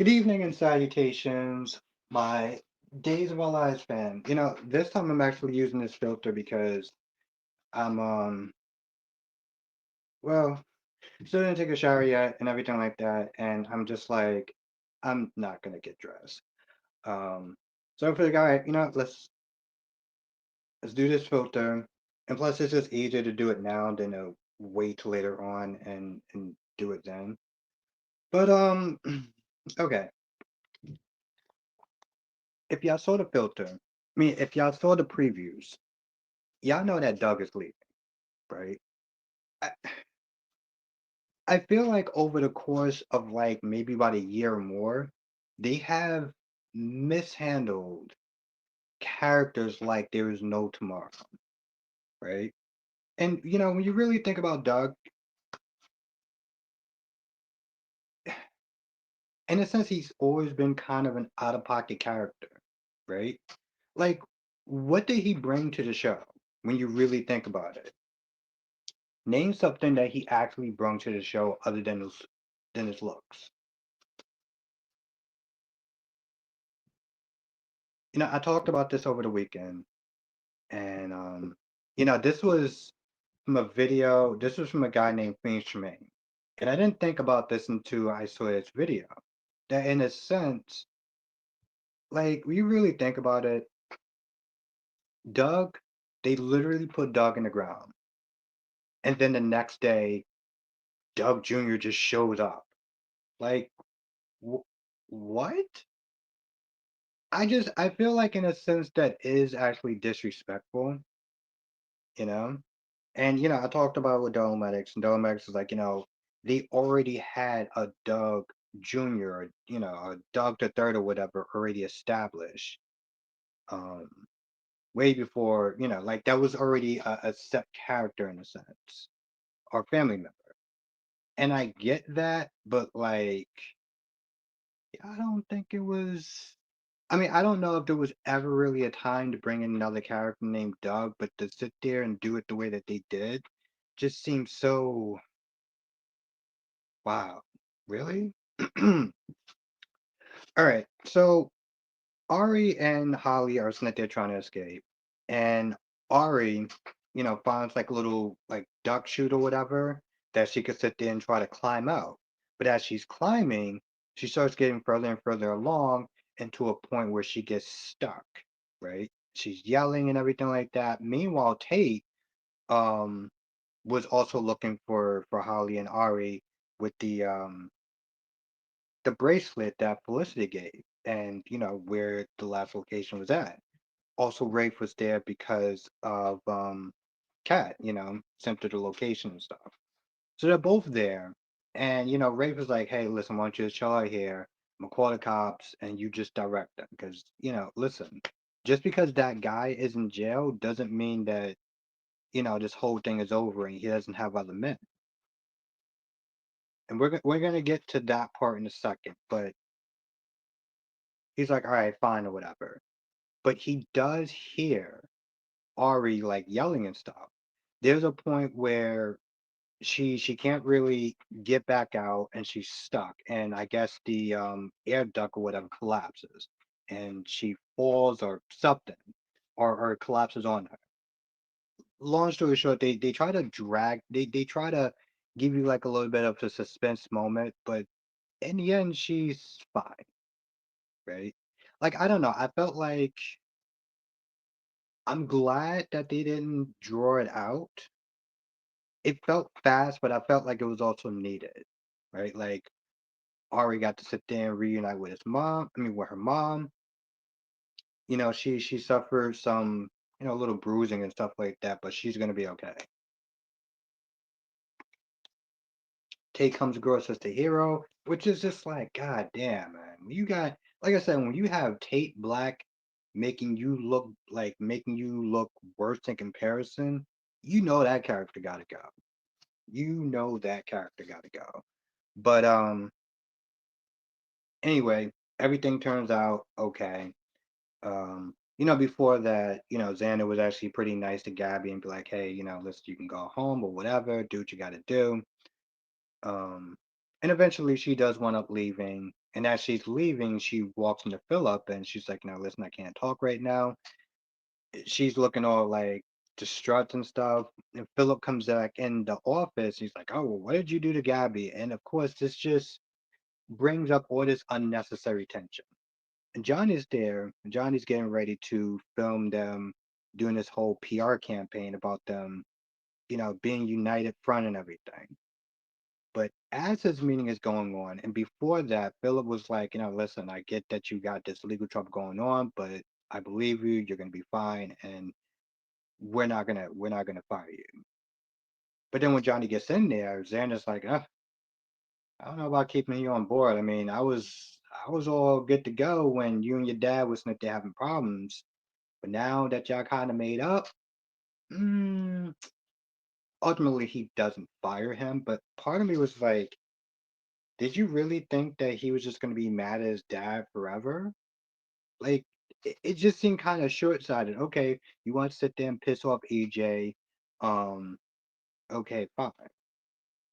Good evening and salutations, my Days of Our Lives fan. This time I'm actually using this filter because I'm well, still didn't take a shower yet and everything like that, and I'm just like, I'm not gonna get dressed. Um, so for the guy, let's do this filter, and plus it's just easier to do it now than to wait later on and do it then. But okay, if y'all saw the filter, if y'all saw the previews. Y'all know that Doug is leaving, right? I, I feel like over the course of like maybe about a year or more, they have mishandled characters like there is no tomorrow, right? And when you really think about Doug, in a sense, he's always been kind of an out of pocket character, right? Like, what did he bring to the show when you really think about it? Name something that he actually brought to the show other than his looks. I talked about this over the weekend, and this was from a video. This was from a guy named Phoenix Tremaine, and I didn't think about this until I saw this video. That in a sense, like when you really think about it, Doug, they literally put Doug in the ground, and then the next day, Doug Jr. just shows up. Like, wh- what? I feel like in a sense that is actually disrespectful, you know. And I talked about with Dolometics, and Dolometics is like, they already had a Doug Jr. or a Doug the Third or whatever already established, um, way before like that was already a set character in a sense, or family member. And I get that, but like, I don't think it was. I mean, I don't know if there was ever really a time to bring in another character named Doug, but to sit there and do it the way that they did just seems so. Wow. Really? All right. So Ari and Holly are sitting there trying to escape. And Ari, finds like a little like duck chute or whatever that she could sit there and try to climb out. But as she's climbing, she starts getting further and further along and to a point where she gets stuck, right? She's yelling and everything like that. Meanwhile, Tate um was also looking for Holly and Ari with the bracelet that Felicity gave, and where the last location was at. Also, Rafe was there because of Kat, sent her the location and stuff. So they're both there, and Rafe was like, "Hey, listen, why don't you just chill out here? I'm gonna call the cops, and you just direct them, because listen, just because that guy is in jail doesn't mean that this whole thing is over and he doesn't have other men." And we're gonna get to that part in a second, but he's like, "All right, fine, or whatever." But he does hear Ari like yelling and stuff. There's a point where she can't really get back out and she's stuck. And I guess the air duct or whatever collapses and she falls or something or collapses on her. Long story short, they try to they try to give you like a little bit of a suspense moment, but in the end she's fine, right? Like I don't know, I felt like I'm glad that they didn't draw it out. It felt fast, but I felt like it was also needed, right? Like Ari got to sit there and reunite with his mom. I mean, with her mom. She suffered some little bruising and stuff like that, but she's gonna be okay. Tate comes across as the hero, which is just like, God damn, man. You got, like I said, when you have Tate Black making you look worse in comparison, that character gotta go. That character gotta go. But anyway, everything turns out okay. Before that, Xander was actually pretty nice to Gabby and be like, hey, listen, you can go home or whatever, do what you gotta do. Um, and eventually she does wind up leaving. And as she's leaving, she walks into Philip and she's like, "No, listen, I can't talk right now." She's looking all like distraught and stuff. And Philip comes back in the office. He's like, "Oh, well, what did you do to Gabby?" And of course, this just brings up all this unnecessary tension. And Johnny's there. And Johnny's getting ready to film them doing this whole PR campaign about them, being united front and everything. But as his meeting is going on, and before that, Philip was like, listen, I get that you got this legal trouble going on, but I believe you. You're gonna be fine, and we're not gonna fire you. But then when Johnny gets in there, Xander's like, I don't know about keeping you on board. I mean, I was all good to go when you and your dad was not there having problems, but now that y'all kind of made up, mm, ultimately he doesn't fire him. But part of me was like, did you really think that he was just gonna be mad at his dad forever? Like, it just seemed kind of short-sighted. Okay, you want to sit there and piss off EJ, um, okay, fine.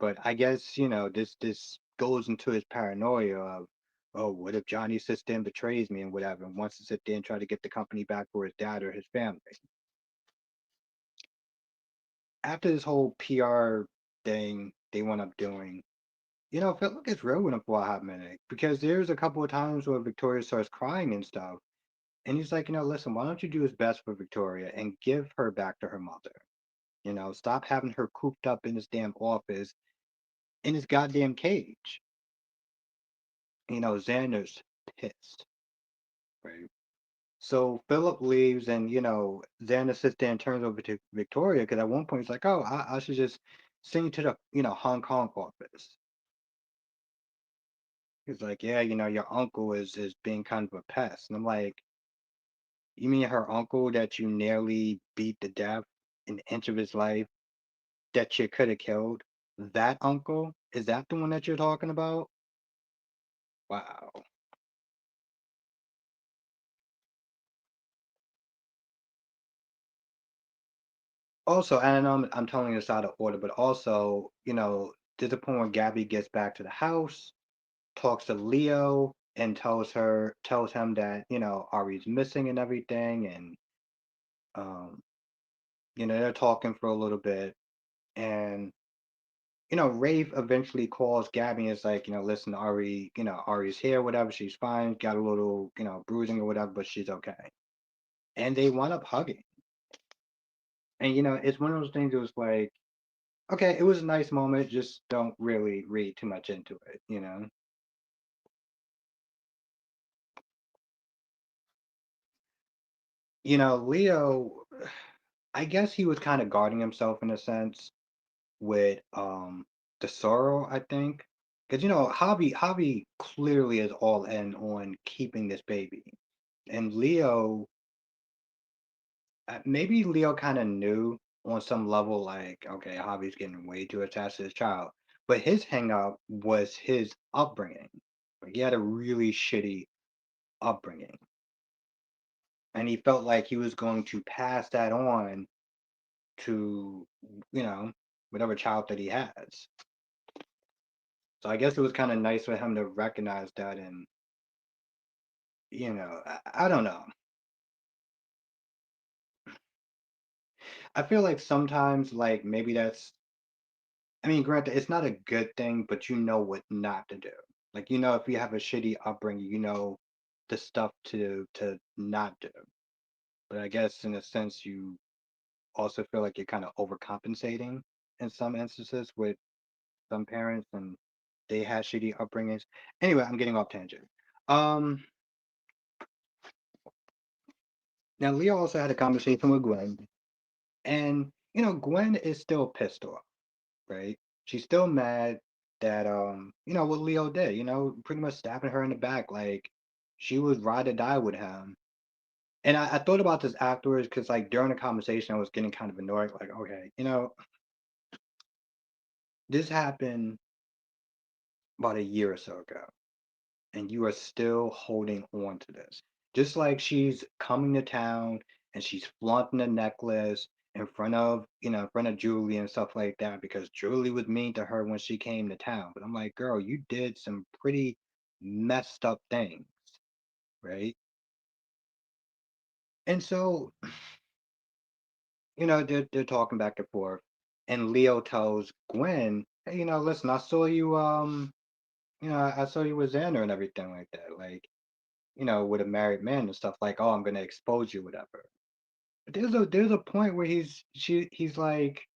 But I guess, this goes into his paranoia of, oh, what if Johnny sits there and betrays me and whatever, and wants to sit there and try to get the company back for his dad or his family. After this whole PR thing they went up doing, Philip gets real with him for a hot minute because there's a couple of times where Victoria starts crying and stuff. And he's like, listen, why don't you do his best for Victoria and give her back to her mother? Stop having her cooped up in this damn office in this goddamn cage. Xander's pissed, right? So Philip leaves, and Xander sits there and turns over to Victoria because at one point he's like, "Oh, I should just send you to the Hong Kong office." He's like, "Yeah, your uncle is being kind of a pest," and I'm like, "You mean her uncle that you nearly beat to death an inch of his life that you could have killed? That uncle? Is that the one that you're talking about?" Wow. Also, and I know I'm telling this out of order, but also, to the point where Gabby gets back to the house, talks to Leo, and tells him that, Ari's missing and everything, and um, they're talking for a little bit, and Rafe eventually calls Gabby and is like, listen, Ari's here, whatever, she's fine, got a little, bruising or whatever, but she's okay. And they wind up hugging. And it's one of those things that was like, okay, it was a nice moment, just don't really read too much into it. Leo, I guess he was kind of guarding himself in a sense with the sorrow, I think. Because Javi clearly is all in on keeping this baby. And Leo, maybe Leo kind of knew on some level, like, okay, Javi's getting way too attached to his child. But his hang up was his upbringing. Like, he had a really shitty upbringing. And he felt like he was going to pass that on to, you know, whatever child that he has. So I guess it was kind of nice for him to recognize that. And, I don't know. I feel like sometimes, like, maybe I mean, granted, it's not a good thing, but you know what not to do. Like, if you have a shitty upbringing, the stuff to not do. But I guess in a sense, you also feel like you're kind of overcompensating in some instances with some parents, and they had shitty upbringings. Anyway, I'm getting off tangent. Um, Now Leo also had a conversation with Gwen, and Gwen is still pissed off, right? She's still mad that what Leo did, pretty much stabbing her in the back, like she was ride or die with him. And I thought about this afterwards because, like, during the conversation, I was getting kind of annoyed. Like, okay, this happened about a year or so ago, and you are still holding on to this. Just like she's coming to town and she's flaunting the necklace in front of Julie and stuff like that because Julie was mean to her when she came to town. But I'm like, girl, you did some pretty messed up things, right? And so, they're talking back and forth, and Leo tells Gwen, "Hey, listen, I saw you, I saw you with Xander and everything like that, like, with a married man and stuff. Like, oh, I'm gonna expose you, whatever." But there's a point where he's like,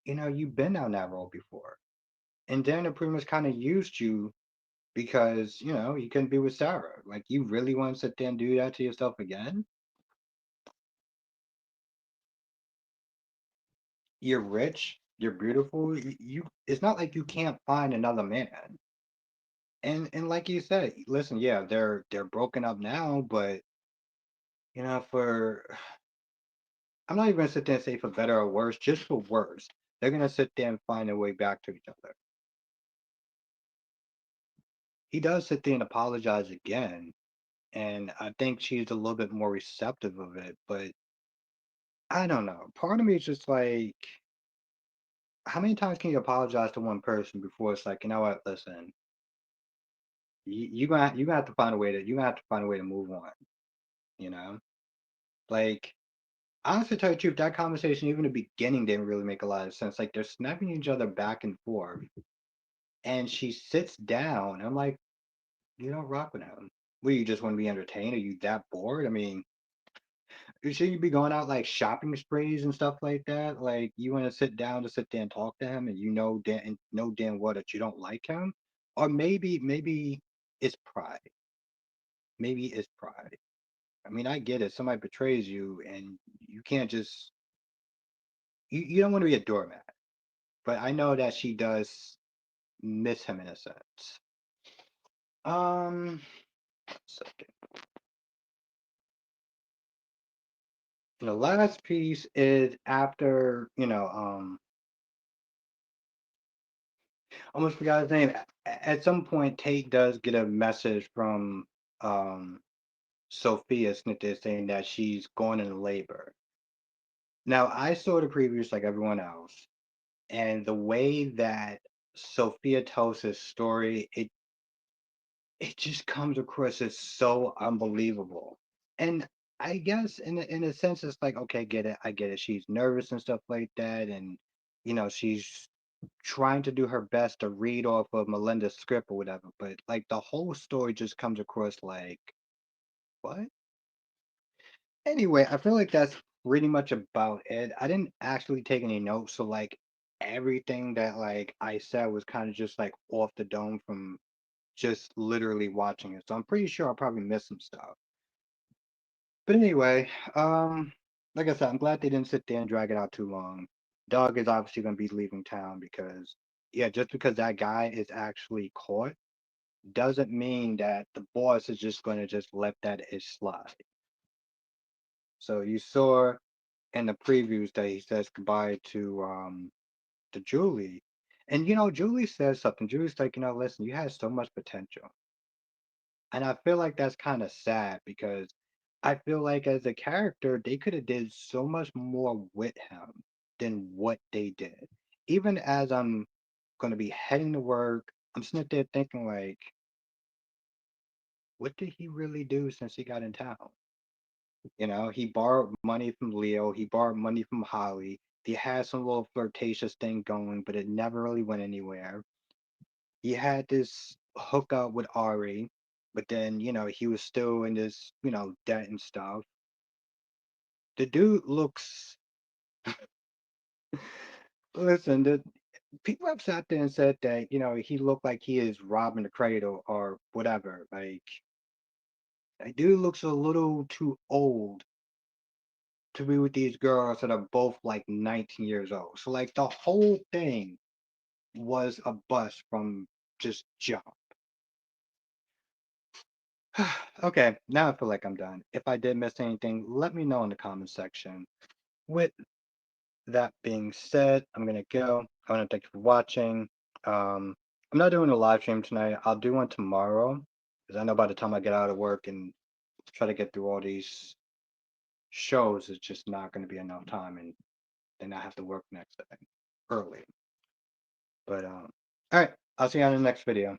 you've been down that road before, and Xander pretty much kind of used you because you couldn't be with Sarah. Like, you really want to sit there and do that to yourself again? You're rich, you're beautiful. It's not like you can't find another man. And like you said, listen, yeah, they're broken up now, but for I'm not even gonna sit there and say for better or worse, just for worse. They're gonna sit there and find their way back to each other. He does sit there and apologize again, and I think she's a little bit more receptive of it, but I don't know. Part of me is just like, how many times can you apologize to one person before it's like, you know what, listen, you gonna have to find a way to move on, you know? Like, honestly, to tell you the truth, that conversation, even in the beginning, didn't really make a lot of sense. Like, they're snapping each other back and forth, and she sits down. I'm like, you don't rock with him. What, you just want to be entertained? Are you that bored? I mean, should you be going out like shopping sprees and stuff like that? Like, you want to sit down to sit there and talk to him, and know damn well that you don't like him, or maybe it's pride. Maybe it's pride. I mean, I get it. Somebody betrays you, and you can't just you don't want to be a doormat. But I know that she does miss him in a sense. Um, second. The last piece is after, almost forgot his name. At some point, Tate does get a message from um Sophia Snittis saying that she's going into labor. Now, I saw the previews like everyone else, and the way that Sophia tells his story, it just comes across as so unbelievable. And I guess in a sense, it's like, okay, get it, I get it. She's nervous and stuff like that, and she's trying to do her best to read off of Melinda's script or whatever. But like the whole story just comes across like, what? Anyway, I feel like that's pretty much about it. I didn't actually take any notes, so like everything that like I said was kind of just like off the dome from just literally watching it. So I'm pretty sure I probably missed some stuff. But anyway, like I said, I'm glad they didn't sit there and drag it out too long. Doug is obviously going to be leaving town because, yeah, just because that guy is actually caught doesn't mean that the boss is just going to just let that ish slide. So you saw in the previews that he says goodbye to Julie, and Julie says something. Julie's like, listen, you had so much potential. And I feel like that's kind of sad because I feel like as a character, they could have did so much more with him than what they did. Even as I'm gonna be heading to work, I'm sitting there thinking like, what did he really do since he got in town? He borrowed money from Leo, he borrowed money from Holly. They had some little flirtatious thing going, but it never really went anywhere. He had this hookup with Ari, but then, he was still in this, debt and stuff. The dude looks, listen, the people have sat there and said that, he looked like he is robbing the cradle or whatever. Like, that dude looks a little too old to be with these girls that are both like 19 years old. So, like, the whole thing was a bust from just jump. Okay, now I feel like I'm done. If I did miss anything, let me know in the comment section. With that being said, I'm gonna go. I want to thank you for watching. I'm not doing a live stream tonight. I'll do one tomorrow because I know by the time I get out of work and try to get through all these shows, it's just not going to be enough time, and then I have to work next day early. But all right, I'll see you on the next video.